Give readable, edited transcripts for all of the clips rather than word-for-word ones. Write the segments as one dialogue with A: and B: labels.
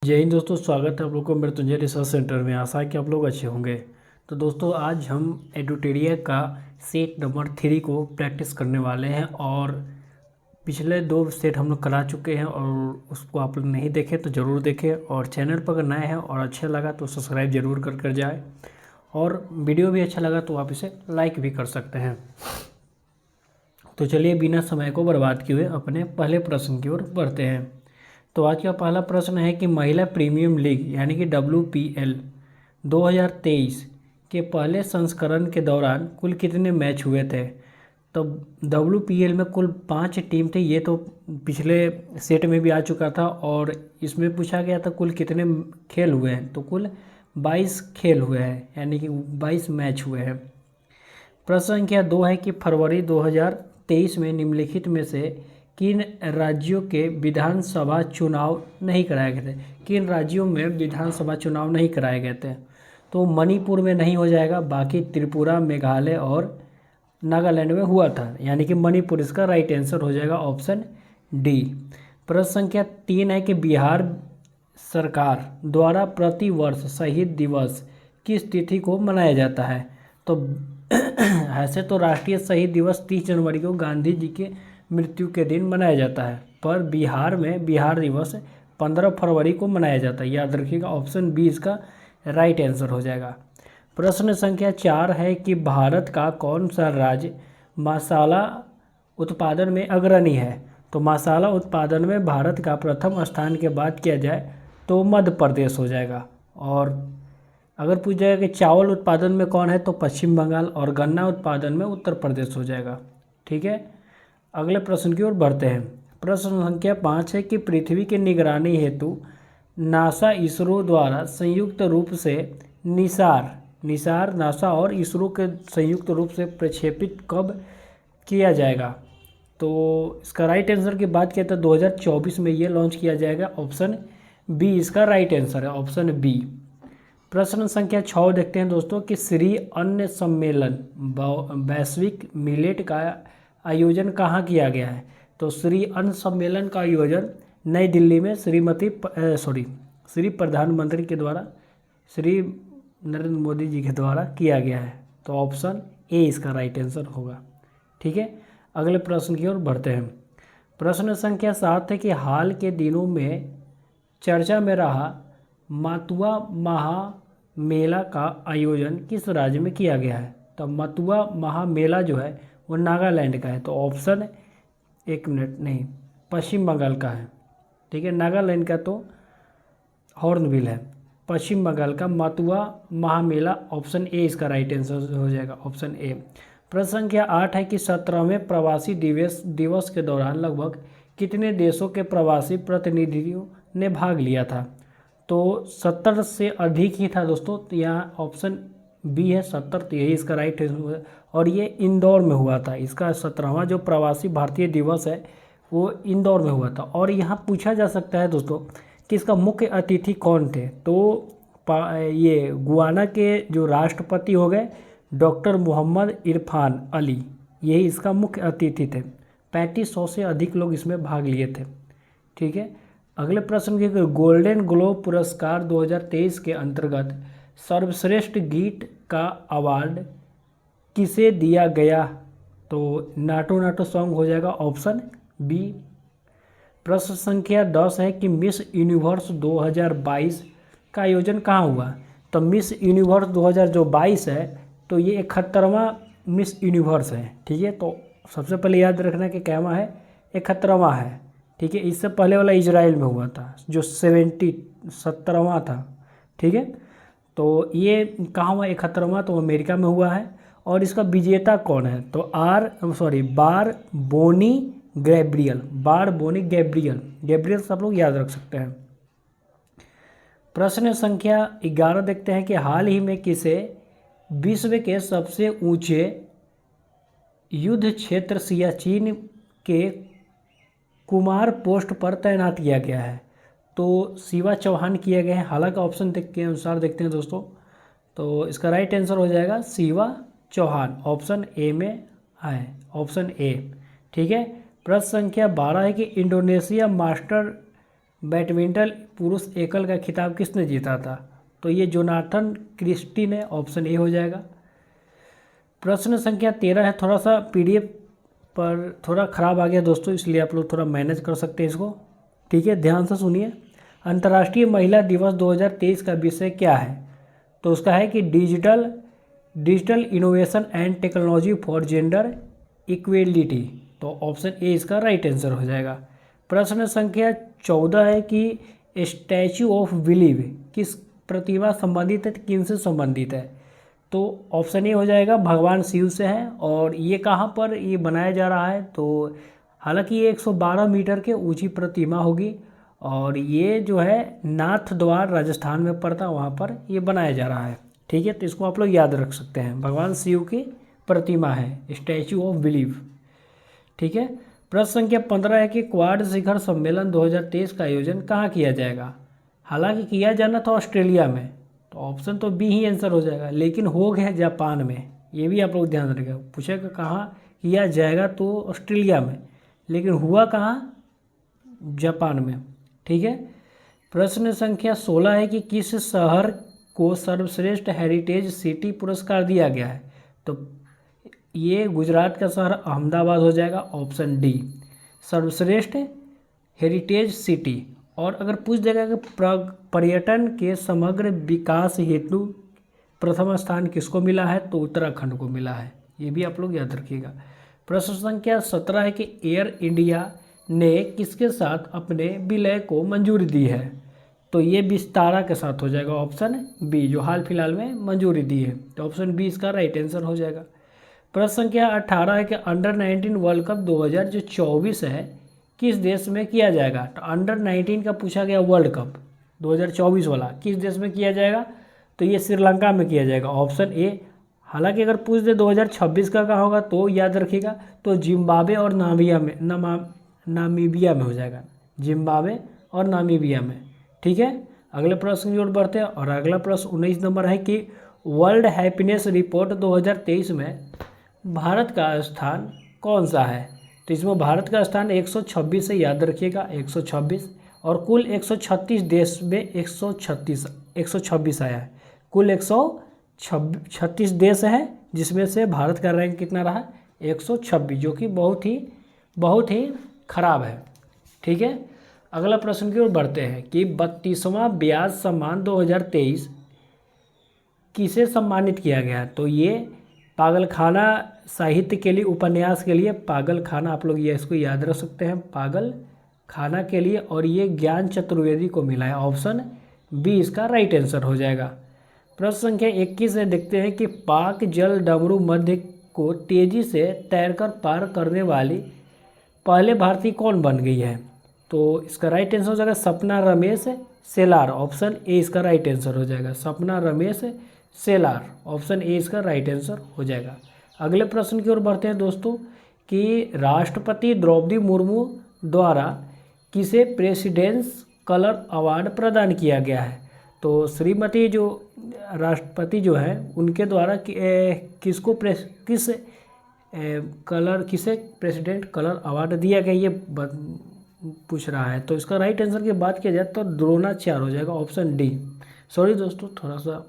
A: जय हिंद दोस्तों, स्वागत है आप लोग को मृत्युंजय रिसर्च सेंटर में। आशा है कि आप लोग अच्छे होंगे। तो दोस्तों आज हम एडुटेरिया का सेट नंबर 3 को प्रैक्टिस करने वाले हैं और पिछले 2 सेट हम लोग करा चुके हैं और उसको आप लोग नहीं देखे तो ज़रूर देखें। और चैनल पर अगर नए हैं और अच्छा लगा तो सब्सक्राइब जरूर कर जाए और वीडियो भी अच्छा लगा तो आप इसे लाइक भी कर सकते हैं। तो चलिए बिना समय को बर्बाद किए हुए अपने पहले प्रश्न की ओर बढ़ते हैं। तो आज का पहला प्रश्न है कि महिला प्रीमियम लीग यानी कि WPL 2023 के पहले संस्करण के दौरान कुल कितने मैच हुए थे। तो WPL में कुल 5 टीम थे। ये तो पिछले सेट में भी आ चुका था और इसमें पूछा गया था कुल कितने खेल हुए हैं। तो कुल 22 खेल हुए हैं यानी कि 22 मैच हुए हैं। प्रश्न संख्या 2 है कि फरवरी 2023 में निम्नलिखित में से किन राज्यों के विधानसभा चुनाव नहीं कराए गए थे। किन राज्यों में विधानसभा चुनाव नहीं कराए गए थे। तो मणिपुर में नहीं हो जाएगा, बाकी त्रिपुरा, मेघालय और नागालैंड में हुआ था, यानी कि मणिपुर इसका राइट आंसर हो जाएगा, ऑप्शन डी। प्रश्न संख्या 3 है कि बिहार सरकार द्वारा प्रतिवर्ष शहीद दिवस किस तिथि को मनाया जाता है। तो ऐसे तो राष्ट्रीय शहीद दिवस 30 जनवरी को गांधी जी के मृत्यु के दिन मनाया जाता है, पर बिहार में बिहार दिवस 15 फरवरी को मनाया जाता है। याद रखिएगा, ऑप्शन बी इसका राइट आंसर हो जाएगा। प्रश्न संख्या 4 है कि भारत का कौन सा राज्य मसाला उत्पादन में अग्रणी है। तो मसाला उत्पादन में भारत का प्रथम स्थान के बाद किया जाए तो मध्य प्रदेश हो जाएगा। और अगर पूछ जाएगा कि चावल उत्पादन में कौन है तो पश्चिम बंगाल, और गन्ना उत्पादन में उत्तर प्रदेश हो जाएगा। ठीक है, अगले प्रश्न की ओर बढ़ते हैं। प्रश्न संख्या 5 है कि पृथ्वी की निगरानी हेतु नासा इसरो द्वारा संयुक्त रूप से निसार नासा और इसरो के संयुक्त रूप से प्रक्षेपित कब किया जाएगा। तो इसका राइट आंसर की बात किया तो 2024 में ये लॉन्च किया जाएगा। ऑप्शन बी इसका राइट आंसर है, ऑप्शन बी। प्रश्न संख्या 6 देखते हैं दोस्तों कि श्री अन्न सम्मेलन वैश्विक मिलेट का आयोजन कहाँ किया गया है। तो श्री अन्न सम्मेलन का आयोजन नई दिल्ली में श्री प्रधानमंत्री के द्वारा, श्री नरेंद्र मोदी जी के द्वारा किया गया है। तो ऑप्शन ए इसका राइट आंसर होगा। ठीक है, अगले प्रश्न की ओर बढ़ते हैं। प्रश्न संख्या 7 है कि हाल के दिनों में चर्चा में रहा मातुआ महामेला का आयोजन किस राज्य में किया गया है। तो मातुआ महामेला जो है वो नागालैंड का है। तो ऑप्शन पश्चिम बंगाल का है। ठीक है, नागालैंड का तो हॉर्नबिल है, पश्चिम बंगाल का मातुआ महामेला, ऑप्शन ए इसका राइट आंसर हो जाएगा, ऑप्शन ए। प्रश्न संख्या 8 है कि 17वें प्रवासी दिवस के दौरान लगभग कितने देशों के प्रवासी प्रतिनिधियों ने भाग लिया था। तो 70 से अधिक ही था दोस्तों। तो यहाँ ऑप्शन बी है 70, तो यही इसका राइट है। और ये इंदौर में हुआ था। इसका 17वां जो प्रवासी भारतीय दिवस है वो इंदौर में हुआ था। और यहाँ पूछा जा सकता है दोस्तों कि इसका मुख्य अतिथि कौन थे। तो ये गुयाना के जो राष्ट्रपति हो गए डॉक्टर मोहम्मद इरफान अली, यही इसका मुख्य अतिथि थे। 3500 से अधिक लोग इसमें भाग लिए थे। ठीक है, अगले प्रश्न के गोल्डन ग्लोब पुरस्कार 2023 के अंतर्गत सर्वश्रेष्ठ गीत का अवार्ड किसे दिया गया। तो नाटो नाटो सॉन्ग हो जाएगा, ऑप्शन बी। प्रश्न संख्या 10 है कि मिस यूनिवर्स 2022 का आयोजन कहाँ हुआ। तो मिस यूनिवर्स 2022 है तो ये 71वां मिस यूनिवर्स है। ठीक है, तो सबसे पहले याद रखना कि कैमा है 71वां है। ठीक है, इससे पहले वाला इजराइल में हुआ था जो 17वां था। ठीक है, तो ये कहाँ हुआ 71वां, तो अमेरिका में हुआ है। और इसका विजेता कौन है। तो बार बोनी गैब्रियल सब लोग याद रख सकते हैं। प्रश्न संख्या 11 देखते हैं कि हाल ही में किसे विश्व के सबसे ऊंचे युद्ध क्षेत्र सियाचिन के कुमार पोस्ट पर तैनात किया गया है। तो शिवा चौहान किए गए हैं। हालांकि ऑप्शन के अनुसार देखते हैं दोस्तों, तो इसका राइट आंसर हो जाएगा शिवा चौहान, ऑप्शन ए में है, ऑप्शन ए। ठीक है, प्रश्न संख्या 12 है कि इंडोनेशिया मास्टर बैडमिंटन पुरुष एकल का खिताब किसने जीता था? तो ये जोनाथन क्रिस्टी ने, ऑप्शन ए हो जाएगा। प्रश्न संख्या 13 है, थोड़ा सा पीडीएफ पर थोड़ा ख़राब आ गया दोस्तों, इसलिए आप लोग थोड़ा मैनेज कर सकते हैं इसको, ठीक है। ध्यान से सुनिए। अंतर्राष्ट्रीय महिला दिवस 2023 का विषय क्या है? तो उसका है कि digital innovation and technology for gender equality. तो ऑप्शन ए इसका राइट आंसर हो जाएगा। प्रश्न संख्या 14 है कि स्टैचू ऑफ बिलीव किस प्रतिमा संबंधित है, किन से संबंधित है? तो ऑप्शन ए हो जाएगा, भगवान शिव से है। और ये कहाँ पर ये बनाया जा रहा है? तो हालांकि ये 112 मीटर के ऊंची प्रतिमा होगी और ये जो है नाथ द्वार राजस्थान में पड़ता है, वहाँ पर ये बनाया जा रहा है, ठीक है। तो इसको आप लोग याद रख सकते हैं, भगवान शिव की प्रतिमा है स्टैचू ऑफ बिलीव, ठीक है। प्रश्न संख्या 15 है कि क्वाड शिखर सम्मेलन 2023 का आयोजन कहाँ किया जाएगा? हालांकि किया जाना था ऑस्ट्रेलिया में, तो ऑप्शन तो बी ही आंसर हो जाएगा, लेकिन हो गया जापान में। ये भी आप लोग ध्यान रखेगा, पूछेगा कहाँ किया जाएगा तो ऑस्ट्रेलिया में, लेकिन हुआ कहाँ? जापान में, ठीक है। प्रश्न संख्या 16 है कि किस शहर को सर्वश्रेष्ठ हेरिटेज सिटी पुरस्कार दिया गया है? तो ये गुजरात का शहर अहमदाबाद हो जाएगा, ऑप्शन डी सर्वश्रेष्ठ हेरिटेज सिटी। और अगर पूछ देगा कि पर्यटन के समग्र विकास हेतु प्रथम स्थान किसको मिला है? तो उत्तराखंड को मिला है, ये भी आप लोग याद रखिएगा। प्रश्न संख्या 17 है कि एयर इंडिया ने किसके साथ अपने विलय को मंजूरी दी है? तो ये विस्तारा के साथ हो जाएगा, ऑप्शन बी, जो हाल फिलहाल में मंजूरी दी है। तो ऑप्शन बी इसका राइट आंसर हो जाएगा। प्रश्न संख्या 18 है कि अंडर 19 वर्ल्ड कप 2024 है किस देश में किया जाएगा? तो अंडर 19 का पूछा गया वर्ल्ड कप 2024 वाला किस देश में किया जाएगा? तो ये श्रीलंका में किया जाएगा, ऑप्शन ए। हालांकि अगर पूछ दे 2026 का कहाँ होगा तो याद रखिएगा, तो जिम्बाब्वे और नामीबिया में हो जाएगा, जिम्बाब्वे और नामीबिया में, ठीक है। अगले प्रश्न की ओर बढ़ते हैं और अगला प्रश्न 19 नंबर है कि वर्ल्ड हैप्पीनेस रिपोर्ट 2023 में भारत का स्थान कौन सा है? तो इसमें भारत का स्थान 126 से, याद रखिएगा 126, और कुल 136 देश में 126 आया है। कुल 136 देश है जिसमें से भारत का रैंक कितना रहा? 126, जो कि बहुत ही खराब है, ठीक है। अगला प्रश्न की ओर बढ़ते हैं कि 32वां ब्याज सम्मान 2023 किसे सम्मानित किया गया? तो ये पागलखाना साहित्य के लिए, उपन्यास के लिए पागलखाना, आप लोग ये इसको याद रख सकते हैं, पागलखाना के लिए, और ये ज्ञान चतुर्वेदी को मिला है, ऑप्शन बी इसका राइट आंसर हो जाएगा। प्रश्न संख्या 21 से देखते हैं कि पाक जल डमरू मध्य को तेजी से तैरकर पार करने वाली पहले भारतीय कौन बन गई है? तो इसका राइट आंसर हो जाएगा सपना रमेश सेलार, ऑप्शन ए इसका राइट आंसर हो जाएगा, सपना रमेश सेलार, ऑप्शन ए इसका राइट आंसर हो जाएगा। अगले प्रश्न की ओर बढ़ते हैं दोस्तों कि राष्ट्रपति द्रौपदी मुर्मू द्वारा किसे प्रेसिडेंस कलर अवार्ड प्रदान किया गया है? तो श्रीमती जो राष्ट्रपति जो है उनके द्वारा किसे प्रेसिडेंट कलर अवार्ड दिया गया, ये पूछ रहा है। तो इसका राइट आंसर की बात किया जाए तो द्रोणाचार्य हो जाएगा, ऑप्शन डी। सॉरी दोस्तों, थोड़ा सा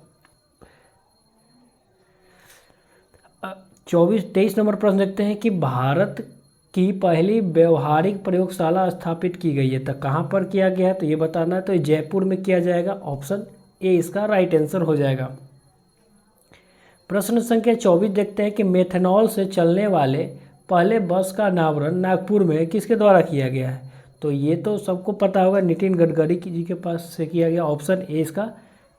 A: 23 नंबर प्रश्न देखते हैं कि भारत की पहली व्यवहारिक प्रयोगशाला स्थापित की गई है, तो कहाँ पर किया गया है? तो ये बताना है, तो जयपुर में किया जाएगा, ऑप्शन ए इसका राइट आंसर हो जाएगा। प्रश्न संख्या 24 देखते हैं कि मेथनॉल से चलने वाले पहले बस का अनावरण नागपुर में किसके द्वारा किया गया है? तो ये तो सबको पता होगा, नितिन गडकरी जी के पास से किया गया, ऑप्शन ए इसका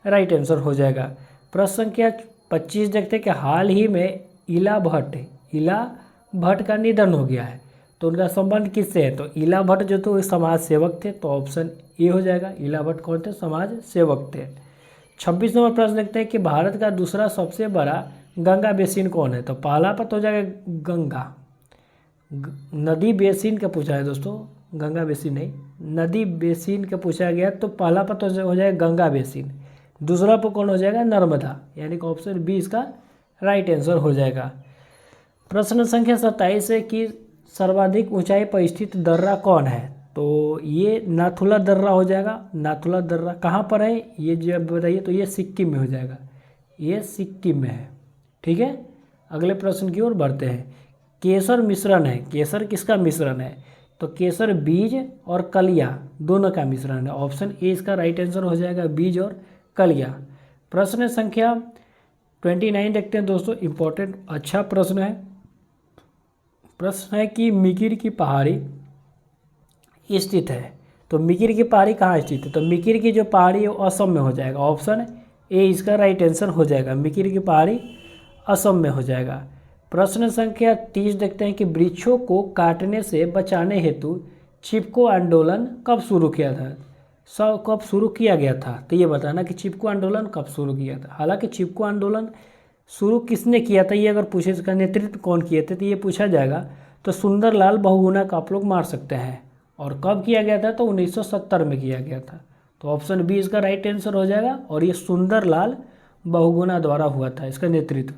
A: राइट आंसर हो जाएगा। प्रश्न संख्या 25 देखते हैं कि हाल ही में इला भट्ट का निधन हो गया है, तो उनका संबंध किससे है? तो इला भट्ट जो तो समाज सेवक थे, तो ऑप्शन ए हो जाएगा, इला भट्ट कौन थे? समाज सेवक थे। 26 नंबर प्रश्न देखते हैं कि भारत का दूसरा सबसे बड़ा गंगा बेसिन कौन है? तो पहला पता हो जाएगा गंगा, नदी बेसिन का पूछा है दोस्तों, गंगा बेसिन नहीं, नदी बेसिन का पूछा गया, तो पहला पता हो जाएगा गंगा बेसिन, दूसरा पर कौन हो जाएगा? नर्मदा, यानी कि ऑप्शन बी इसका राइट आंसर हो जाएगा। प्रश्न संख्या 27 है कि सर्वाधिक ऊंचाई पर स्थित दर्रा कौन है? तो तो ये नाथुला दर्रा हो जाएगा। नाथुला दर्रा कहाँ पर है ये जब बताइए, तो ये सिक्किम में हो जाएगा, ये सिक्किम में है। ठीक है, अगले प्रश्न की ओर बढ़ते हैं। केसर मिश्रण है, केसर किसका मिश्रण है? तो केसर बीज और कलियाँ दोनों का मिश्रण है। ऑप्शन ए इसका राइट आंसर हो जाएगा, बीज और कलियाँ। प्रश्न संख्या 29 देखते हैं दोस्तों, इम्पोर्टेंट अच्छा प्रश्न है। प्रश्न है कि मिकिर की पहाड़ी स्थित है। तो मिकिर की पहाड़ी कहाँ स्थित है? तो मिकिर की जो पहाड़ी है वो असम में हो जाएगा। ऑप्शन ए इसका राइट आंसर हो जाएगा, मिकिर की पहाड़ी असम में हो जाएगा। प्रश्न संख्या 30 देखते हैं कि वृक्षों को काटने से बचाने हेतु चिपको आंदोलन कब शुरू किया था? कब शुरू किया गया था? तो ये बताना कि चिपको आंदोलन कब शुरू किया था। हालांकि चिपको आंदोलन शुरू किसने किया था, ये अगर पूछे इसका नेतृत्व कौन किए थे तो ये पूछा जाएगा, तो सुंदरलाल बहुगुणा का आप लोग मार सकते हैं। और कब किया गया था? तो 1970 में किया गया था। तो ऑप्शन बी इसका राइट आंसर हो जाएगा, और ये सुंदरलाल बहुगुणा द्वारा हुआ था इसका नेतृत्व।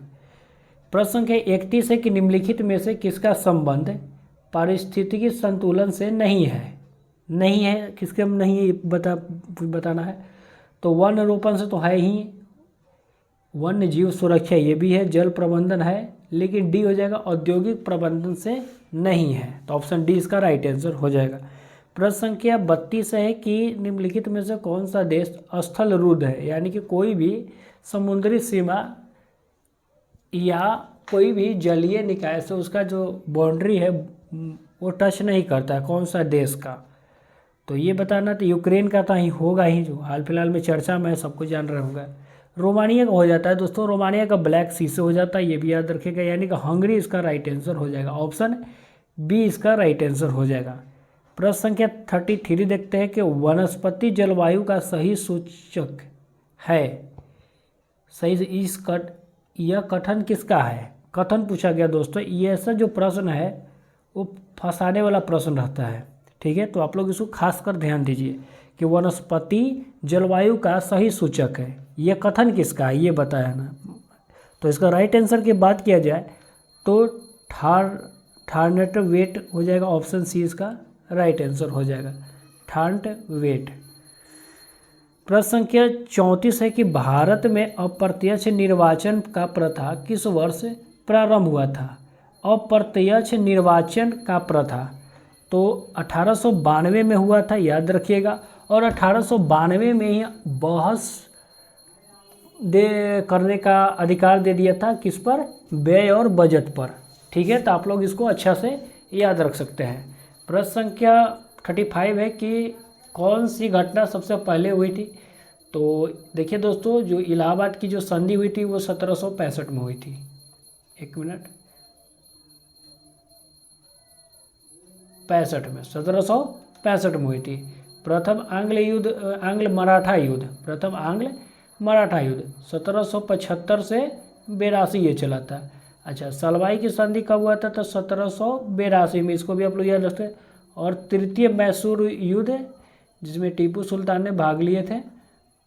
A: प्रश्न संख्या 31 है कि निम्नलिखित में से किसका संबंध पारिस्थितिकी संतुलन से नहीं है? नहीं है, किसके नहीं बताना है। तो वन रोपण से तो है ही, वन्य जीव सुरक्षा ये भी है, जल प्रबंधन है, लेकिन डी हो जाएगा औद्योगिक प्रबंधन से नहीं है। तो ऑप्शन डी इसका राइट आंसर हो जाएगा। प्रश्न संख्या 32 है कि निम्नलिखित में से कौन सा देश स्थल रुद्ध है, यानी कि कोई भी समुद्री सीमा या कोई भी जलीय निकाय से उसका जो बाउंड्री है वो टच नहीं करता है, कौन सा देश का? तो ये बताना, तो यूक्रेन का तो ही होगा ही, जो हाल फिलहाल में चर्चा में सबको जान रहे होंगे। रोमानिया का हो जाता है दोस्तों, रोमानिया का ब्लैक सी से हो जाता है, ये भी याद रखिएगा, यानी कि हंगरी इसका राइट आंसर हो जाएगा। ऑप्शन बी इसका राइट आंसर हो जाएगा। प्रश्न संख्या 33 देखते हैं कि वनस्पति जलवायु का सही सूचक है। सही यह कथन किसका है? कथन पूछा गया दोस्तों, ये ऐसा जो प्रश्न है वो फंसाने वाला प्रश्न रहता है। ठीक है, तो आप लोग इसको खास कर ध्यान दीजिए कि वनस्पति जलवायु का सही सूचक है, यह कथन किसका है ये बताया ना। तो इसका राइट आंसर की बात किया जाए तो थार्नेट वेट हो जाएगा। ऑप्शन सी इसका राइट आंसर हो जाएगा, थार्ट वेट। प्रश्न संख्या 34 है कि भारत में अप्रत्यक्ष निर्वाचन का प्रथा किस वर्ष प्रारंभ हुआ था? अप्रत्यक्ष निर्वाचन का प्रथा तो 1892 में हुआ था, याद रखिएगा। और 1892 में ही बहस करने का अधिकार दे दिया था, किस पर? व्यय और बजट पर। ठीक है, तो आप लोग इसको अच्छा से याद रख सकते हैं। प्रश्न संख्या 35 है कि कौन सी घटना सबसे पहले हुई थी? तो देखिए दोस्तों, जो इलाहाबाद की जो संधि हुई थी वो 1765 में हुई थी। एक मिनट, 65 में, 1765 में हुई थी। प्रथम आंग्ल मराठा युद्ध, प्रथम आंग्ल मराठा युद्ध 1775 से 82 ये चला था। अच्छा, सलवाई की संधि कब हुआ था? तो 1782 में, इसको भी आप लोग याद रखते हैं। और तृतीय मैसूर युद्ध जिसमें टीपू सुल्तान ने भाग लिए थे,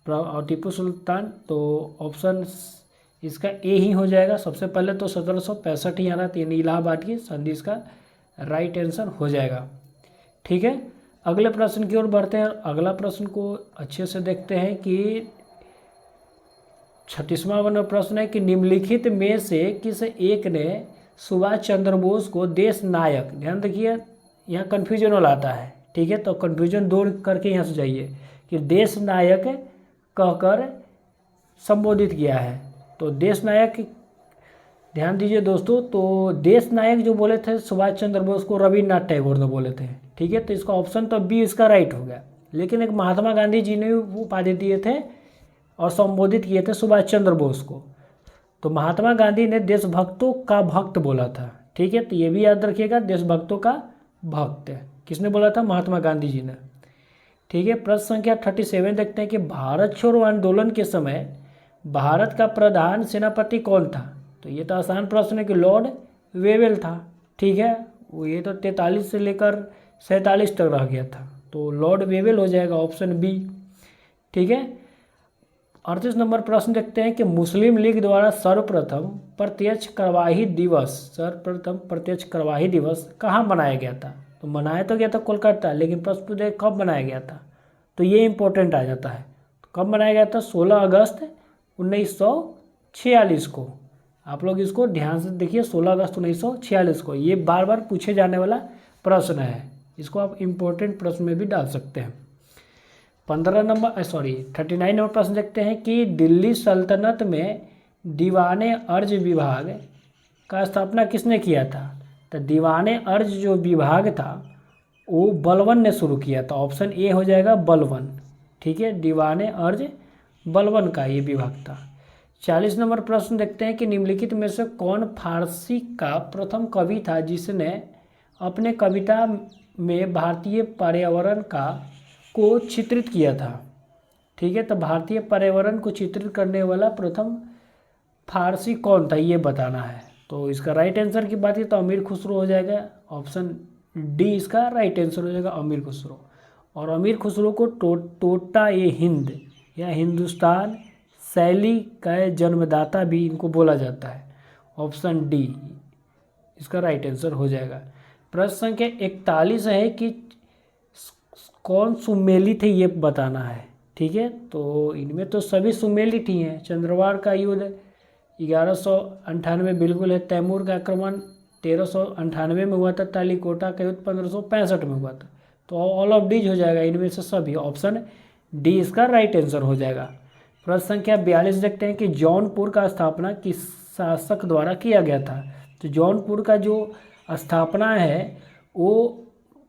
A: और टीपू सुल्तान, तो ऑप्शन इसका ए ही हो जाएगा। सबसे पहले तो 1765 ही आना, यानी इलाहाबाद की संधि इसका राइट आंसर हो जाएगा। ठीक है, अगले प्रश्न की ओर बढ़ते हैं। अगला प्रश्न को अच्छे से देखते हैं कि 36वां प्रश्न है कि निम्नलिखित में से किस एक ने सुभाष चंद्र बोस को देश नायक, ध्यान रखिए यहाँ कन्फ्यूजन वाला आता है। ठीक है, तो कन्फ्यूजन दूर करके यहाँ से जाइए कि देश नायक कहकर संबोधित किया है। तो देश नायक, ध्यान दीजिए दोस्तों, तो देश नायक जो बोले थे सुभाष चंद्र बोस को रविन्द्रनाथ टैगोर ने बोले थे। ठीक है, तो इसका ऑप्शन तो बी इसका राइट हो गया। लेकिन एक महात्मा गांधी जी ने वो उपाधि दिए थे और संबोधित किए थे सुभाष चंद्र बोस को। तो महात्मा गांधी ने देशभक्तों का भक्त बोला था। ठीक है, तो ये भी याद रखिएगा, देशभक्तों का भक्त किसने बोला था? महात्मा गांधी जी ने। ठीक है, प्रश्न संख्या 37 देखते हैं कि भारत छोड़ो आंदोलन के समय भारत का प्रधान सेनापति कौन था? तो ये तो आसान प्रश्न है कि लॉर्ड वेवेल था। ठीक है, वो ये तो 43 से लेकर 47 तक रह गया था, तो लॉर्ड वेवेल हो जाएगा, ऑप्शन बी। ठीक है, 38 नंबर प्रश्न देखते हैं कि मुस्लिम लीग द्वारा सर्वप्रथम प्रत्यक्ष कार्यवाही दिवस कहाँ मनाया गया था? तो तो बनाया तो गया था कोलकाता, लेकिन प्रश्न पूछे कब बनाया गया था, तो ये इम्पोर्टेंट आ जाता है। तो कब बनाया गया था? 16 अगस्त 1946 को। आप लोग इसको ध्यान से देखिए, 16 अगस्त 1946 को। ये बार बार पूछे जाने वाला प्रश्न है, इसको आप इम्पोर्टेंट प्रश्न में भी डाल सकते हैं। 39 नंबर प्रश्न देखते हैं कि दिल्ली सल्तनत में दीवाने अर्ज विभाग का स्थापना किसने किया था? तो दीवाने अर्ज जो विभाग था वो बलबन ने शुरू किया था। ऑप्शन ए हो जाएगा बलबन। ठीक है, दीवाने अर्ज बलबन का ये विभाग था। 40 नंबर प्रश्न देखते हैं कि निम्नलिखित में से कौन फारसी का प्रथम कवि था जिसने अपने कविता में भारतीय पर्यावरण को चित्रित किया था? ठीक है, तो भारतीय पर्यावरण को चित्रित करने वाला प्रथम फारसी कौन था ये बताना है। तो इसका राइट आंसर की बात की तो अमीर खुसरो हो जाएगा। ऑप्शन डी इसका राइट आंसर हो जाएगा, अमीर खुसरो। और अमीर खुसरो को टोटा ए हिंद या हिंदुस्तान शैली का जन्मदाता भी इनको बोला जाता है। ऑप्शन डी इसका राइट आंसर हो जाएगा। प्रश्न संख्या 41 है कि कौन सुमेलित है ये बताना है। ठीक है, तो इनमें तो सभी सुमेलित ही हैं। चंद्रवाड़ का युद्ध 1198 बिल्कुल है। तैमूर का आक्रमण 1398 में हुआ था। तालीकोटा का युद्ध 1565 में हुआ था। तो ऑल ऑफ डीज हो जाएगा इनमें से सभी। ऑप्शन डी इसका राइट आंसर हो जाएगा। प्रश्न संख्या 42 देखते हैं कि जौनपुर का स्थापना किस शासक द्वारा किया गया था? तो जौनपुर का जो स्थापना है वो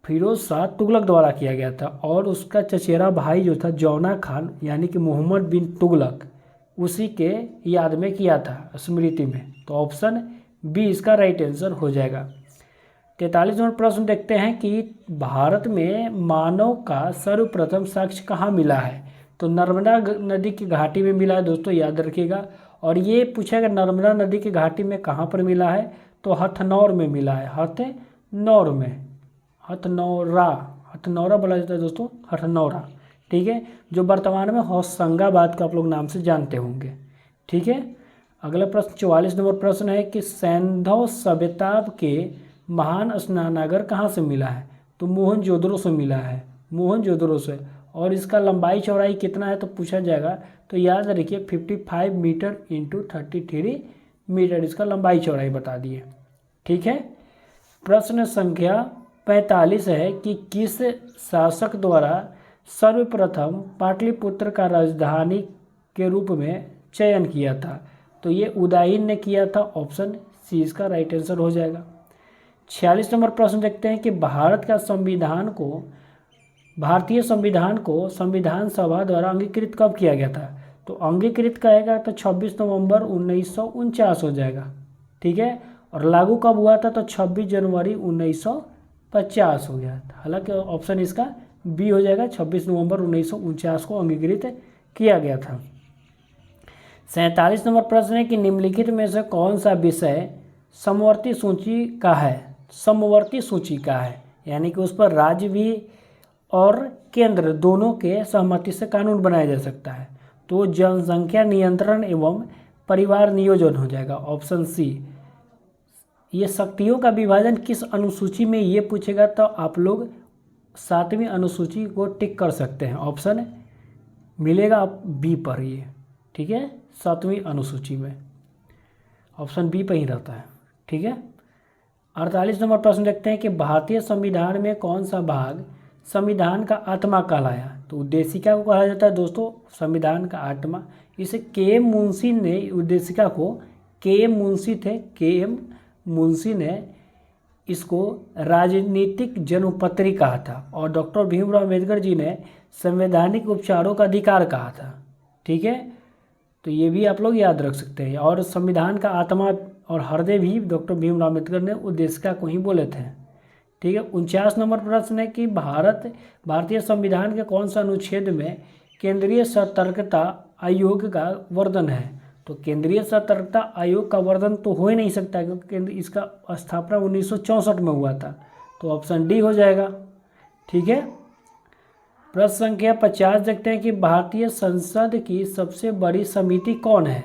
A: फिरोज शाह तुगलक द्वारा किया गया था, और उसका चचेरा भाई जो था जौना खान यानी कि मोहम्मद बिन तुगलक, उसी के याद में किया था, स्मृति में। तो ऑप्शन बी इसका राइट आंसर हो जाएगा। 43 नंबर प्रश्न देखते हैं कि भारत में मानव का सर्वप्रथम साक्ष्य कहाँ मिला है? तो नर्मदा नदी की घाटी में मिला है दोस्तों, याद रखिएगा। और ये पूछेगा नर्मदा नदी की घाटी में कहाँ पर मिला है? तो हथनौर में मिला है। हथनौर में, हथनौरा बोला जाता है दोस्तों, हथनौरा। ठीक है, जो वर्तमान में होशंगाबाद का आप लोग नाम से जानते होंगे। ठीक है, अगला प्रश्न 44 नंबर प्रश्न है कि सैंधव सभ्यता के महान स्नानागार कहाँ से मिला है? तो मोहनजोदड़ो से मिला है, मोहनजोदड़ो से। और इसका लंबाई चौड़ाई कितना है तो पूछा जाएगा, तो याद रखिए 55 मीटर इंटू 33 मीटर इसका लंबाई चौड़ाई बता दिए। ठीक है, प्रश्न संख्या 45 है कि किस शासक द्वारा सर्वप्रथम पाटलिपुत्र का राजधानी के रूप में चयन किया था? तो ये उदयन ने किया था। ऑप्शन सी इसका राइट आंसर हो जाएगा। 46 नंबर प्रश्न देखते हैं कि भारतीय संविधान को संविधान सभा द्वारा अंगीकृत कब किया गया था? तो अंगीकृत कहेगा तो 26 नवंबर 1949 हो जाएगा। ठीक है, और लागू कब हुआ था? तो 26 जनवरी 1950 हो गया था। हालांकि ऑप्शन इसका बी हो जाएगा, 26 नवंबर 1949 को अंगीकृत किया गया था। 47 नंबर प्रश्न है कि निम्नलिखित में से कौन सा विषय समवर्ती सूची का है? समवर्ती सूची का है यानी कि उस पर राज्य भी और केंद्र दोनों के सहमति से कानून बनाया जा सकता है। तो जनसंख्या नियंत्रण एवं परिवार नियोजन हो जाएगा। Option C. ये शक्तियों का विभाजन किस अनुसूची में ये पूछेगा तो आप लोग 7वीं अनुसूची को टिक कर सकते हैं। ऑप्शन मिलेगा बी पर ये। ठीक है, 7वीं अनुसूची में ऑप्शन बी पर ही रहता है। ठीक है, 48 नंबर प्रश्न देखते हैं कि भारतीय संविधान में कौन सा भाग संविधान का आत्मा कहलाया? तो उद्देशिका को कहा जाता है दोस्तों संविधान का आत्मा। इसे के.एम. मुंशी ने उद्देशिका को, के.एम. मुंशी थे, के.एम. मुंशी ने इसको राजनीतिक जन्मपत्री कहा था, और डॉक्टर भीमराव अम्बेडकर जी ने संवैधानिक उपचारों का अधिकार कहा था। ठीक है, तो ये भी आप लोग याद रख सकते हैं। और संविधान का आत्मा और हृदय भी डॉक्टर भीमराव अम्बेडकर ने उद्देशिका को ही बोले थे। ठीक है, 49 नंबर प्रश्न है कि भारतीय संविधान के कौन सा अनुच्छेद में केंद्रीय सतर्कता आयोग का वर्णन है? तो केंद्रीय सतर्कता आयोग का वर्णन तो हो ही नहीं सकता क्योंकि इसका स्थापना 1964 में हुआ था। तो ऑप्शन डी हो जाएगा। ठीक है, प्रश्न संख्या 50 देखते हैं कि भारतीय संसद की सबसे बड़ी समिति कौन है?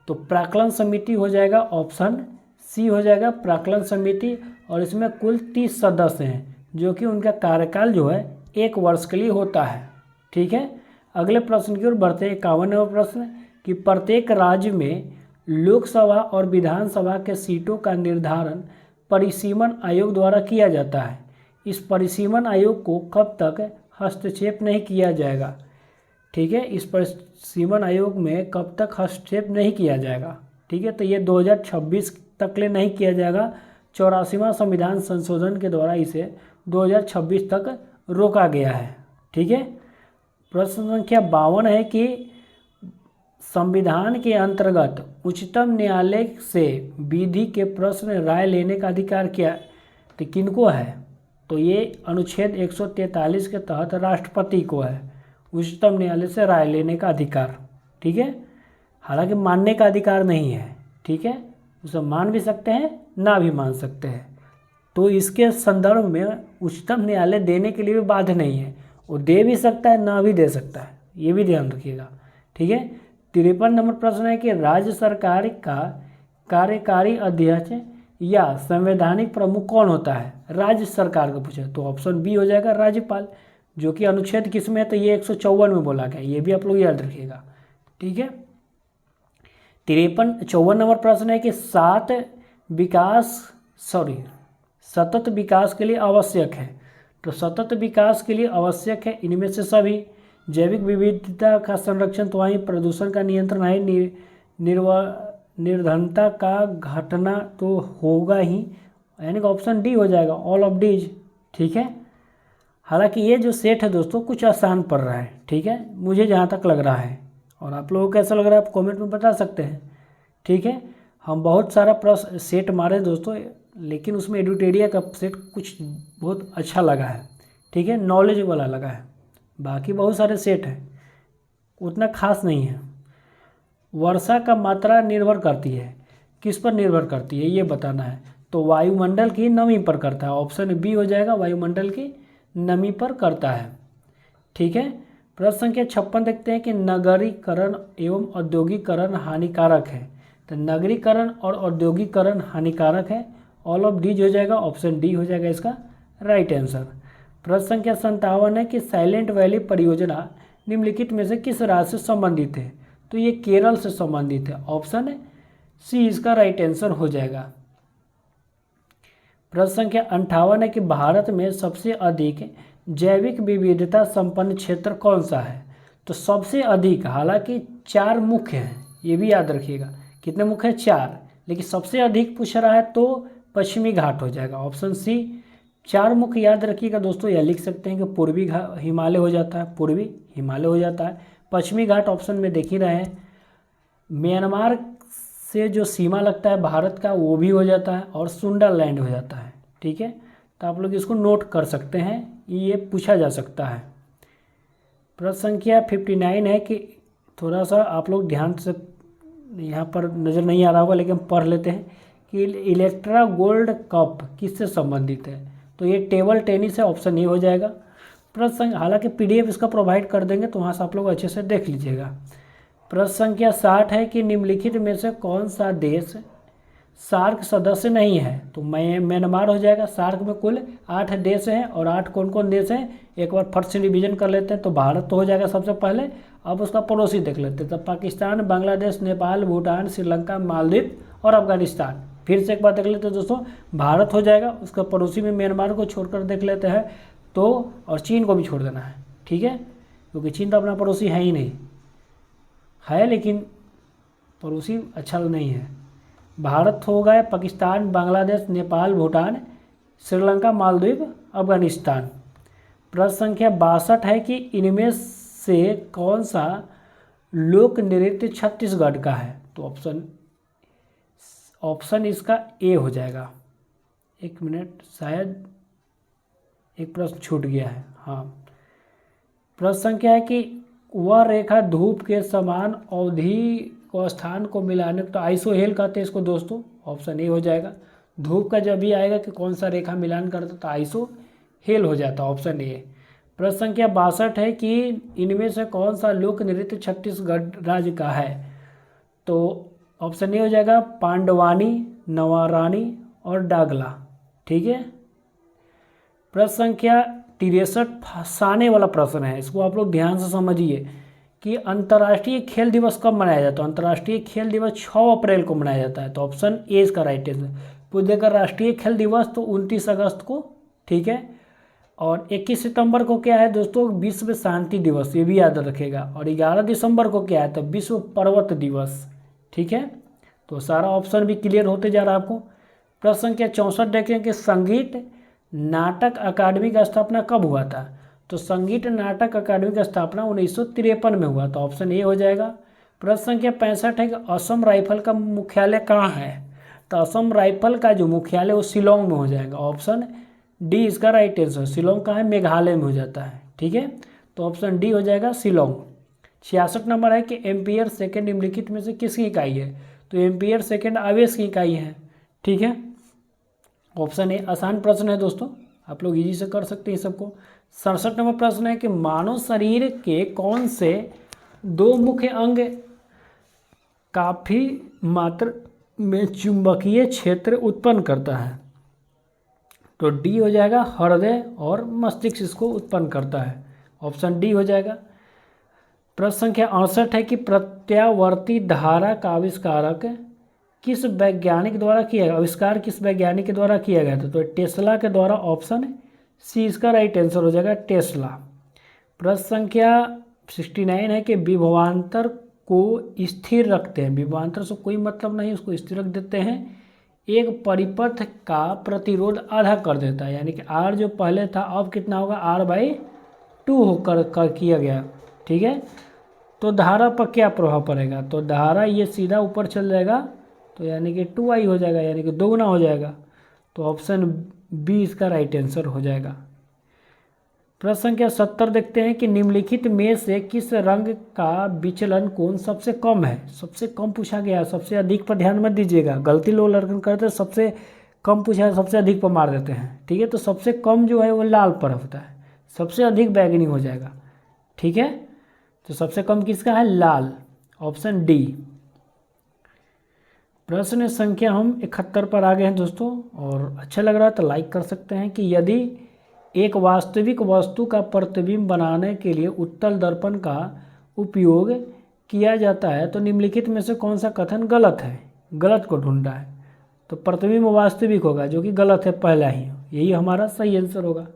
A: तो प्राक्कलन समिति हो जाएगा। ऑप्शन सी हो जाएगा प्राक्कलन समिति, और इसमें कुल 30 सदस्य हैं। जो कि उनका कार्यकाल जो है 1 वर्ष के लिए होता है। ठीक है, अगले प्रश्न की ओर बढ़ते हैं। 51वां प्रश्न कि प्रत्येक राज्य में लोकसभा और विधानसभा के सीटों का निर्धारण परिसीमन आयोग द्वारा किया जाता है। इस परिसीमन आयोग को कब तक हस्तक्षेप नहीं किया जाएगा। ठीक है, इस परिसीमन आयोग में कब तक हस्तक्षेप नहीं किया जाएगा। ठीक है, तो ये 2026 तक ले नहीं किया जाएगा। 84वां संविधान संशोधन के द्वारा इसे 2026 तक रोका गया है। ठीक है, प्रश्न संख्या 52 है कि संविधान के अंतर्गत उच्चतम न्यायालय से विधि के प्रश्न राय लेने का अधिकार क्या तो किनको है। तो ये अनुच्छेद 143 के तहत राष्ट्रपति को है उच्चतम न्यायालय से राय लेने का अधिकार। ठीक है, हालांकि मानने का अधिकार नहीं है। ठीक है, उसे मान भी सकते हैं ना भी मान सकते हैं। तो इसके संदर्भ में उच्चतम न्यायालय देने के लिए भी बाध्य नहीं है, वो दे भी सकता है ना भी दे सकता है, ये भी ध्यान रखिएगा। ठीक है, 53 नंबर प्रश्न है कि राज्य सरकार का कार्यकारी अध्यक्ष या संवैधानिक प्रमुख कौन होता है। राज्य सरकार को पूछे तो ऑप्शन बी हो जाएगा राज्यपाल, जो कि अनुच्छेद किस में है तो ये 154 में बोला गया, ये भी आप लोग याद रखिएगा। ठीक है, 54 नंबर प्रश्न है कि सतत विकास के लिए आवश्यक है। तो सतत विकास के लिए आवश्यक है इनमें से सभी। जैविक विविधता का संरक्षण तो वहीं, प्रदूषण का नियंत्रण है, निर्धनता का घटना तो होगा ही, यानी कि ऑप्शन डी हो जाएगा, ऑल ऑफ डीज। ठीक है, हालांकि ये जो सेट है दोस्तों कुछ आसान पड़ रहा है। ठीक है, मुझे जहाँ तक लग रहा है, और आप लोगों को कैसा लग रहा है आप कमेंट में बता सकते हैं। ठीक है, हम बहुत सारा प्रश्न सेट मारे दोस्तों, लेकिन उसमें एडुटेरिया का सेट कुछ बहुत अच्छा लगा है। ठीक है, नॉलेज वाला लगा है। बाकी बहुत सारे सेट हैं, उतना खास नहीं है। वर्षा का मात्रा निर्भर करती है, किस पर निर्भर करती है ये बताना है। तो वायुमंडल की नमी पर करता है, ऑप्शन बी हो जाएगा, वायुमंडल की नमी पर करता है। ठीक है, प्रश्न संख्या 56 देखते हैं कि नगरीकरण एवं औद्योगिकरण हानिकारक है। तो नगरीकरण और औद्योगिकरण हानिकारक है, ऑल ऑफ डीज हो जाएगा, ऑप्शन डी हो जाएगा इसका राइट आंसर। प्रश्न संख्या 57 है कि साइलेंट वैली परियोजना निम्नलिखित में से किस राज्य से संबंधित है। तो ये केरल से संबंधित है, ऑप्शन सी इसका राइट आंसर हो जाएगा। प्रश्न संख्या 58 है कि भारत में सबसे अधिक जैविक विविधता संपन्न क्षेत्र कौन सा है। तो सबसे अधिक, हालांकि 4 मुख्य हैं, ये भी याद रखिएगा। कितने मुख्य हैं 4, लेकिन सबसे अधिक पूछ रहा है तो पश्चिमी घाट हो जाएगा, ऑप्शन सी। 4 मुख्य याद रखिएगा दोस्तों, या लिख सकते हैं कि पूर्वी हिमालय हो जाता है, पूर्वी हिमालय हो जाता है। पश्चिमी घाट ऑप्शन में देख ही रहे हैं। म्यांमार से जो सीमा लगता है भारत का वो भी हो जाता है, और सुंदरलैंड हो जाता है। ठीक है, तो आप लोग इसको नोट कर सकते हैं, ये पूछा जा सकता है। प्रश्न संख्या 59 है कि थोड़ा सा आप लोग ध्यान से, यहाँ पर नज़र नहीं आ रहा होगा लेकिन पढ़ लेते हैं कि इलेक्ट्रा गोल्ड कप किससे संबंधित है। तो ये टेबल टेनिस है, ऑप्शन ए हो जाएगा। प्रश्न, हालांकि पीडीएफ इसका प्रोवाइड कर देंगे तो वहाँ से आप लोग अच्छे से देख लीजिएगा। प्रश्न संख्या 60 है कि निम्नलिखित में से कौन सा देश सार्क सदस्य नहीं है। तो म्यांमार हो जाएगा। सार्क में कुल 8 देश हैं, और 8 कौन कौन देश हैं एक बार फट से रिविजन कर लेते हैं। तो भारत तो हो जाएगा सबसे पहले, अब उसका पड़ोसी देख लेते हैं। तो पाकिस्तान, बांग्लादेश, नेपाल, भूटान, श्रीलंका, मालदीव और अफगानिस्तान। फिर से एक बार देख लेते हैं दोस्तों, भारत हो जाएगा, उसका पड़ोसी में म्यांमार को छोड़कर देख लेते हैं तो, और चीन को भी छोड़ देना है। ठीक है, क्योंकि चीन तो अपना पड़ोसी है ही नहीं, है लेकिन पड़ोसी अच्छा नहीं है। भारत हो गए, पाकिस्तान, बांग्लादेश, नेपाल, भूटान, श्रीलंका, मालदीव, अफगानिस्तान। प्रश्न संख्या 62 है कि इनमें से कौन सा लोक नृत्य छत्तीसगढ़ का है। तो ऑप्शन इसका ए हो जाएगा। एक मिनट, शायद एक प्रश्न छूट गया है। हाँ, प्रश्न संख्या है कि वह रेखा धूप के समान अवधि को स्थान को मिलाने, तो आइसोहेल कहते हैं इसको दोस्तों, ऑप्शन ए हो जाएगा। धूप का जब भी आएगा कि कौन सा रेखा मिलान करता तो आइसोहेल हो जाता, ऑप्शन ए। प्रश्न संख्या 62 है कि इनमें से कौन सा लोक नृत्य छत्तीसगढ़ राज्य का है। तो ऑप्शन ए हो जाएगा, पांडवानी, नवारानी और डागला। ठीक है, प्रश्न संख्या 63 फंसाने वाला प्रश्न है, इसको आप लोग ध्यान से समझिए कि अंतर्राष्ट्रीय खेल दिवस कब मनाया जाता है। अंतर्राष्ट्रीय खेल दिवस 6 अप्रैल को मनाया जाता है, तो ऑप्शन ए इसका राइट आंसर। पूछेगा राष्ट्रीय खेल दिवस तो 29 अगस्त को, ठीक है। और 21 सितंबर को क्या है दोस्तों, विश्व शांति दिवस, ये भी याद रखेगा। और 11 दिसंबर को क्या है, तो विश्व पर्वत दिवस, ठीक है। तो सारा ऑप्शन भी क्लियर होते जा रहा है आपको। प्रश्न संख्या 64 देखें कि संगीत नाटक अकादमी का स्थापना कब हुआ था। तो संगीत नाटक अकादमी का स्थापना 1953 में हुआ, तो ऑप्शन ए हो जाएगा। प्रश्न संख्या 65 है कि असम राइफल का मुख्यालय कहाँ है। तो असम राइफल का जो मुख्यालय वो शिलोंग में हो जाएगा, ऑप्शन डी इसका राइट आंसर। शिलोंग कहाँ है, मेघालय में हो जाता है, ठीक है। तो ऑप्शन डी हो जाएगा शिलोंग। 66 नंबर है कि एम्पियर सेकेंड निम्नलिखित में से किसकी इकाई है। तो एम्पियर सेकेंड आवेश की इकाई है, ठीक है। Option A. आसान प्रश्न है दोस्तों, आप लोग इजी से कर सकते हैं सबको। 67 नंबर प्रश्न है कि मानव शरीर के कौन से 2 मुख्य अंग काफी मात्रा में चुंबकीय क्षेत्र उत्पन्न करता है। तो डी हो जाएगा, हृदय और मस्तिष्क इसको उत्पन्न करता है, ऑप्शन डी हो जाएगा। प्रश्न संख्या 68 है कि प्रत्यावर्ती धारा का आविष्कारक किस वैज्ञानिक द्वारा किया गया, आविष्कार किस वैज्ञानिक के द्वारा किया गया था। तो टेस्ला के द्वारा, ऑप्शन सी इसका राइट आंसर हो जाएगा, टेस्ला। प्रश्न संख्या 69 है कि विभवांतर को स्थिर रखते हैं, विभवांतर से कोई मतलब नहीं, उसको स्थिर रख देते हैं, एक परिपथ का प्रतिरोध आधा कर देता है, यानी कि आर जो पहले था अब कितना होगा, R/2 होकर किया गया, ठीक है। तो धारा पर क्या प्रभाव पड़ेगा, तो धारा ये सीधा ऊपर चल जाएगा, तो यानी कि 2I हो जाएगा, यानी कि दोगुना हो जाएगा। तो ऑप्शन बी इसका राइट आंसर हो जाएगा। प्रश्न संख्या 70 देखते हैं कि निम्नलिखित में से किस रंग का विचलन कोण सबसे कम है। सबसे कम पूछा गया, सबसे अधिक पर ध्यान मत दीजिएगा, गलती लोग लड़कन करते हैं, सबसे कम पूछा है सबसे अधिक पर मार देते हैं, ठीक है। तो सबसे कम जो है वो लाल पर होता है, सबसे अधिक बैगनी हो जाएगा, ठीक है। तो सबसे कम किसका है, लाल, ऑप्शन डी। प्रश्न संख्या हम 71 पर आ गए हैं दोस्तों, और अच्छा लग रहा है तो लाइक कर सकते हैं कि यदि एक वास्तविक वस्तु का प्रतिबिंब बनाने के लिए उत्तल दर्पण का उपयोग किया जाता है तो निम्नलिखित में से कौन सा कथन गलत है। गलत को ढूंढना है, तो प्रतिबिंब वास्तविक होगा, जो कि गलत है पहला ही, यही हमारा सही आंसर होगा,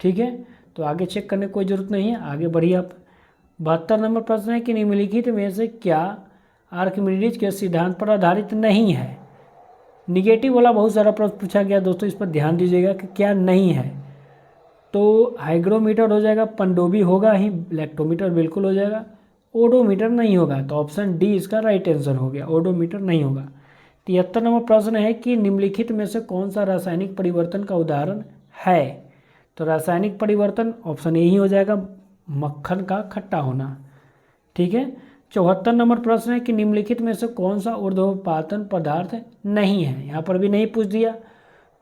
A: ठीक है। तो आगे चेक करने की कोई ज़रूरत नहीं है, आगे बढ़िए आप। 72 नंबर प्रश्न है कि निम्नलिखित में से क्या आर्किमिडीज के सिद्धांत पर आधारित नहीं है। निगेटिव वाला बहुत सारा प्रश्न पूछा गया दोस्तों, इस पर ध्यान दीजिएगा कि क्या नहीं है। तो हाइग्रोमीटर हो जाएगा, पनडुब्बी होगा ही, लैक्टोमीटर बिल्कुल हो जाएगा, ओडोमीटर नहीं होगा, तो ऑप्शन डी इसका राइट आंसर हो गया, ओडोमीटर नहीं होगा। 73 नंबर प्रश्न है कि निम्नलिखित में से कौन सा रासायनिक परिवर्तन का उदाहरण है। तो रासायनिक परिवर्तन ऑप्शन ए ही हो जाएगा, मक्खन का खट्टा होना, ठीक है। 74 नंबर प्रश्न है कि निम्नलिखित में से कौन सा ऊर्ध्वपातन पदार्थ नहीं है। यहाँ पर भी नहीं पूछ दिया,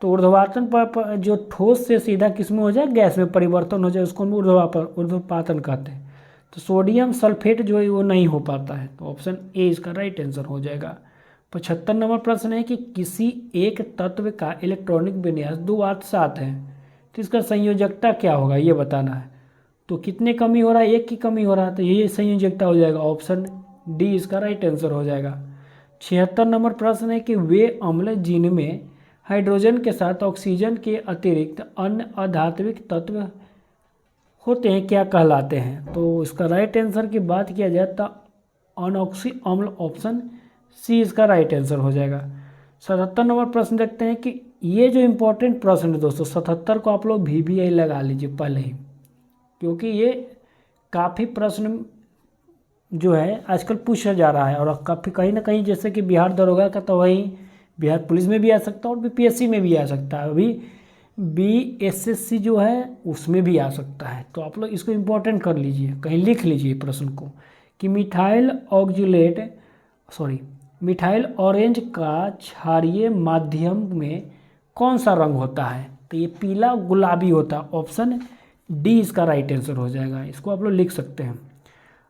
A: तो ऊर्ध्वपातन पर जो ठोस से सीधा किस में हो जाए, गैस में परिवर्तन हो जाए, उसको हम ऊर्ध्वपातन कहते हैं। तो सोडियम सल्फेट जो है वो नहीं हो पाता है, तो ऑप्शन ए इसका राइट आंसर हो जाएगा। 75 नंबर प्रश्न है कि किसी एक तत्व का इलेक्ट्रॉनिक विन्यास 2 8 7 है, तो इसका संयोजकता क्या होगा ये बताना है। तो कितने कमी हो रहा है, एक की कमी हो रहा है, तो ये संयोजकता हो जाएगा, ऑप्शन डी इसका राइट आंसर हो जाएगा। 76 नंबर प्रश्न है कि वे अम्ल जिनमें हाइड्रोजन के साथ ऑक्सीजन के अतिरिक्त अन्य अधात्विक तत्व होते हैं क्या कहलाते हैं। तो इसका राइट आंसर की बात किया जाए तो अनऑक्सी अम्ल, ऑप्शन सी इसका राइट आंसर हो जाएगा। 77 नंबर प्रश्न देखते हैं कि ये जो इम्पोर्टेंट प्रश्न है दोस्तों, 77 को आप लोग VBI लगा लीजिए पहले ही, क्योंकि ये काफ़ी प्रश्न जो है आजकल पूछा जा रहा है, और काफ़ी कहीं ना कहीं जैसे कि बिहार दरोगा का तो वही बिहार पुलिस में भी आ सकता है और BPSC में भी आ सकता है, अभी BSSC जो है उसमें भी आ सकता है। तो आप लोग इसको इम्पोर्टेंट कर लीजिए, कहीं लिख लीजिए प्रश्न को कि मिथाइल ऑरेंज का क्षारीय माध्यम में कौन सा रंग होता है। तो ये पीला गुलाबी होता है, ऑप्शन डी इसका राइट आंसर हो जाएगा, इसको आप लोग लिख सकते हैं।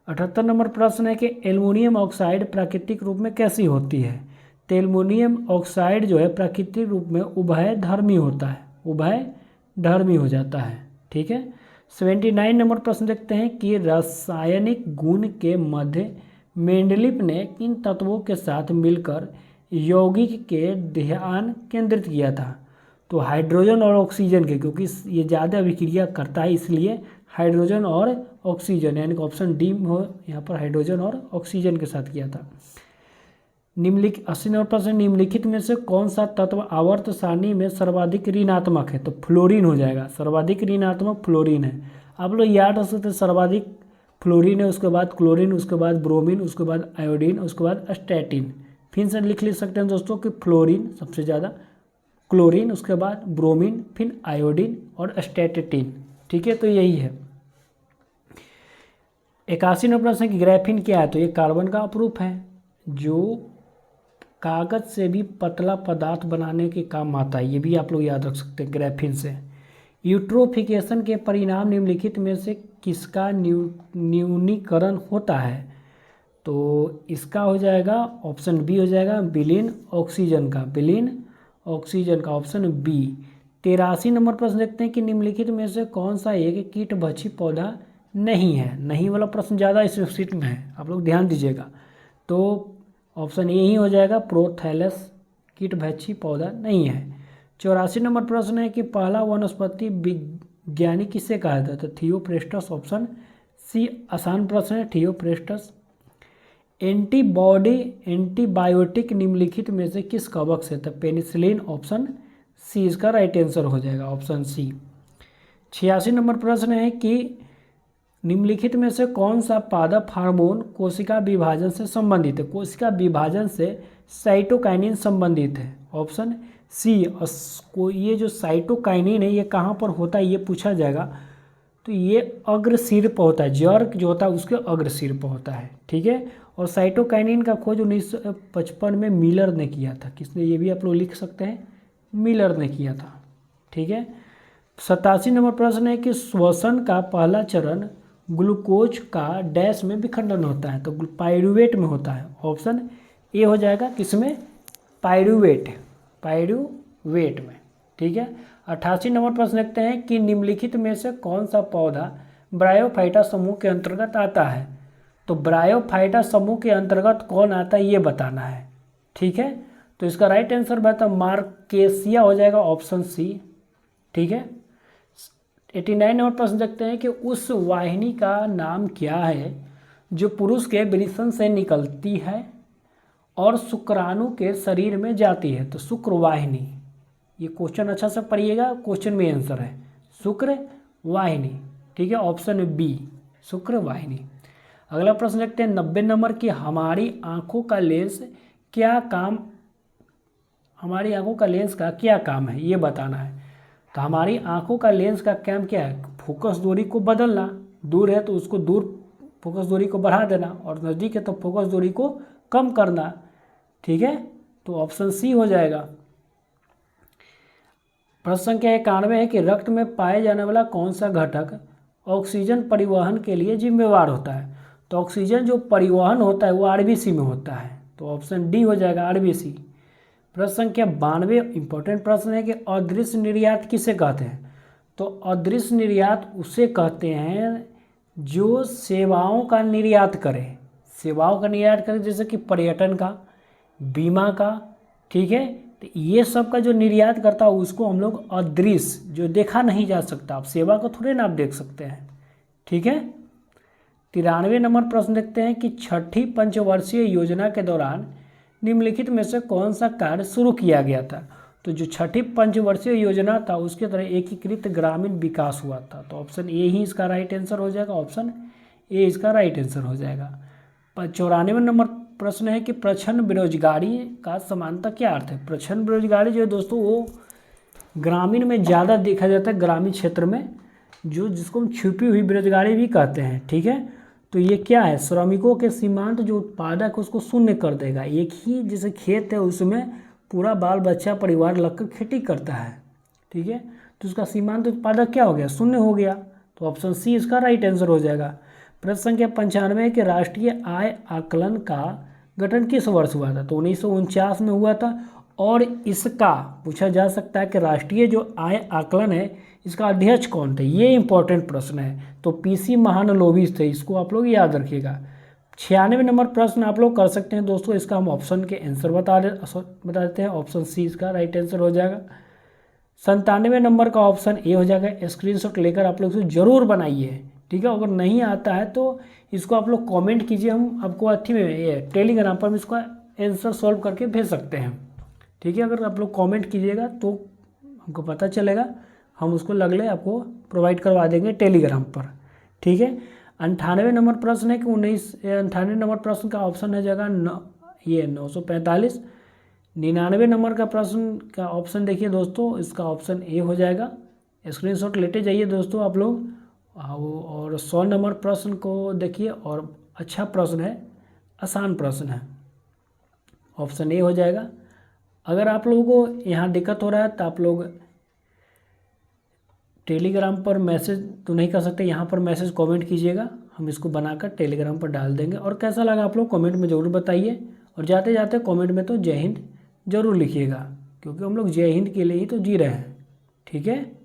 A: 78 नंबर प्रश्न है कि एल्युमिनियम ऑक्साइड प्राकृतिक रूप में कैसी होती है। तो एल्युमिनियम ऑक्साइड जो है प्राकृतिक रूप में उभयधर्मी होता है, उभयधर्मी धर्मी हो जाता है। ठीक है। 79 नंबर प्रश्न देखते हैं कि रासायनिक गुण के मध्य मेंडलीफ ने किन तत्वों के साथ मिलकर यौगिक के ध्यान केंद्रित किया था। तो हाइड्रोजन और ऑक्सीजन के, क्योंकि ये ज़्यादा अभिक्रिया करता है इसलिए हाइड्रोजन और ऑक्सीजन, यानी कि ऑप्शन डी हो यहाँ पर, हाइड्रोजन और ऑक्सीजन के साथ किया था। निम्नलिखित 80 नंबर प्रश्न, निम्नलिखित में से कौन सा तत्व आवर्त सारणी में सर्वाधिक ऋणात्मक है। तो फ्लोरीन हो जाएगा, सर्वाधिक ऋणात्मक फ्लोरीन है। आप लोग याद रख सकते, सर्वाधिक फ्लोरीन है, उसके बाद क्लोरीन, उसके बाद ब्रोमीन, उसके बाद आयोडीन, उसके बाद स्टैटिन। फिर से लिख सकते हैं दोस्तों कि फ्लोरीन सबसे ज़्यादा, क्लोरीन, उसके बाद ब्रोमीन, फिर आयोडीन और स्टैटिन। ठीक है, तो यही है। 81 नंबर प्रश्न कि ग्राफीन क्या है। तो ये कार्बन का अपरूप है जो कागज से भी पतला पदार्थ बनाने के काम आता है, ये भी आप लोग याद रख सकते हैं ग्राफीन से। यूट्रोफिकेशन के परिणाम निम्नलिखित में से किसका न्यूनीकरण होता है। तो इसका हो जाएगा ऑप्शन बी हो जाएगा विलीन ऑक्सीजन का, विलीन ऑक्सीजन का, ऑप्शन बी। 83 नंबर प्रश्न देखते हैं कि निम्नलिखित में से कौन सा एक कीटभक्षी पौधा नहीं है। नहीं वाला प्रश्न ज़्यादा इस शीट में है, आप लोग ध्यान दीजिएगा। तो ऑप्शन ए ही हो जाएगा, प्रोथैलस कीटभक्षी पौधा नहीं है। 84 नंबर प्रश्न है कि पहला वनस्पति विज्ञानी किसे कहा जाता है। तो थियोप्रेस्टस, ऑप्शन सी आसान प्रश्न है, थियोप्रेस्टस। एंटीबायोटिक निम्नलिखित में से किस कवक से। तो पेनिसिलिन, ऑप्शन सी इसका राइट आंसर हो जाएगा, ऑप्शन सी। 86 नंबर प्रश्न है कि निम्नलिखित में से कौन सा पादप हार्मोन कोशिका विभाजन से संबंधित है। कोशिका विभाजन से साइटोकाइनिन संबंधित है, ऑप्शन सी। और ये जो साइटोकाइनिन है ये कहाँ पर होता है ये पूछा जाएगा। तो ये अग्रसिर पर होता है, जर्क जो होता है उसके अग्रसिर पर होता है। ठीक है। और साइटोकाइनिन का खोज 1955 में मिलर ने किया था। किसने, ये भी आप लोग लिख सकते हैं, मिलर ने किया था। ठीक है। 87 नंबर प्रश्न है कि श्वसन का पहला चरण ग्लूकोज का डैश में विखंडन होता है। तो पाइरूवेट में होता है, ऑप्शन ए हो जाएगा, किसमें, पाइरूवेट, पाइरूवेट में। ठीक है। 88 नंबर प्रश्न देखते हैं कि निम्नलिखित में से कौन सा पौधा ब्रायोफाइटा समूह के अंतर्गत आता है। तो ब्रायोफाइटा समूह के अंतर्गत कौन आता है ये बताना है। ठीक है। तो इसका राइट आंसर बता मार्केसिया हो जाएगा, ऑप्शन सी। ठीक है। 89 नंबर प्रश्न देखते हैं कि उस वाहिनी का नाम क्या है जो पुरुष के वृषण से निकलती है और शुक्राणु के शरीर में जाती है। तो शुक्रवाहिनी, ये क्वेश्चन अच्छा से पढ़िएगा, क्वेश्चन में आंसर है शुक्रवाहिनी। ठीक है, ऑप्शन बी, शुक्रवाहिनी। अगला प्रश्न देखते हैं 90 नंबर की हमारी आंखों का लेंस का क्या काम है ये बताना है। तो हमारी आंखों का लेंस का काम क्या है, फोकस दूरी को बदलना, दूर है तो उसको दूर फोकस दूरी को बढ़ा देना और नज़दीक है तो फोकस दूरी को कम करना। ठीक है, तो ऑप्शन सी हो जाएगा। प्रश्न संख्या 91 है कि रक्त में पाए जाने वाला कौन सा घटक ऑक्सीजन परिवहन के लिए जिम्मेवार होता है। तो ऑक्सीजन जो परिवहन होता है वो आरबीसी में होता है, तो ऑप्शन डी हो जाएगा, आरबीसी। प्रश्न संख्या 92 इंपॉर्टेंट प्रश्न है कि अदृश्य निर्यात किसे कहते हैं। तो अदृश्य निर्यात उसे कहते हैं जो सेवाओं का निर्यात करे, सेवाओं का निर्यात करे, जैसे कि पर्यटन का, बीमा का। ठीक है, तो ये सब का जो निर्यात करता है उसको हम लोग अदृश्य, जो देखा नहीं जा सकता, आप सेवा को थोड़े ना आप देख सकते हैं। ठीक है, 93 नंबर प्रश्न देखते हैं कि छठी पंचवर्षीय योजना के दौरान निम्नलिखित में से कौन सा कार्य शुरू किया गया था। तो जो छठी पंचवर्षीय योजना था उसके तरह एकीकृत ग्रामीण विकास हुआ था, तो ऑप्शन ए ही इसका राइट आंसर हो जाएगा, ऑप्शन ए इसका राइट आंसर हो जाएगा। 94 नंबर प्रश्न है कि प्रच्छन्न बेरोजगारी का समानता क्या अर्थ है। प्रच्छन्न बेरोजगारी जो है दोस्तों वो ग्रामीण में ज़्यादा देखा जाता है, ग्रामीण क्षेत्र में, जो जिसको हम छुपी हुई बेरोजगारी भी कहते हैं। ठीक है, तो ये क्या है, श्रमिकों के सीमांत जो उत्पादक है उसको शून्य कर देगा। एक ही जैसे खेत है उसमें पूरा बाल बच्चा परिवार लगकर खेती करता है। ठीक है, तो उसका सीमांत उत्पादक क्या हो गया, शून्य हो गया, तो ऑप्शन सी इसका राइट आंसर हो जाएगा। प्रश्न संख्या 95 के राष्ट्रीय आय आकलन का गठन किस वर्ष हुआ था। तो 1949 में हुआ था। और इसका पूछा जा सकता है कि राष्ट्रीय जो आय आकलन है इसका अध्यक्ष कौन थे, ये इंपॉर्टेंट प्रश्न है। तो पीसी महालनोबिस थे, इसको आप लोग याद रखिएगा। 96 नंबर प्रश्न आप लोग कर सकते हैं दोस्तों, इसका हम ऑप्शन के आंसर बता देते हैं। ऑप्शन सी इसका राइट आंसर हो जाएगा। 97 नंबर का ऑप्शन ए हो जाएगा। स्क्रीनशॉट लेकर आप लोग इसे जरूर बनाइए, ठीक है। अगर नहीं आता है तो इसको आप लोग कमेंट कीजिए, हम आपको अथी में टेलीग्राम पर हम इसका आंसर सॉल्व करके भेज सकते हैं, ठीक है। अगर आप लोग कमेंट कीजिएगा तो हमको पता चलेगा, हम उसको लगले आपको प्रोवाइड करवा देंगे टेलीग्राम पर, ठीक है। 98 नंबर प्रश्न है कि 98 नंबर प्रश्न का ऑप्शन है जगह 945। 99 नंबर का प्रश्न का ऑप्शन देखिए दोस्तों, इसका ऑप्शन ए हो जाएगा। स्क्रीनशॉट लेते जाइए दोस्तों आप लोग। और 100 नंबर प्रश्न को देखिए, और अच्छा प्रश्न है, आसान प्रश्न है, ऑप्शन ए हो जाएगा। अगर आप लोगों को यहाँ दिक्कत हो रहा है तो आप लोग टेलीग्राम पर मैसेज तो नहीं कर सकते, यहाँ पर मैसेज कमेंट कीजिएगा, हम इसको बनाकर टेलीग्राम पर डाल देंगे। और कैसा लगा आप लोग कमेंट में ज़रूर बताइए। और जाते जाते कमेंट में तो जय हिंद ज़रूर लिखिएगा, क्योंकि हम लोग जय हिंद के लिए ही तो जी रहे हैं, ठीक है।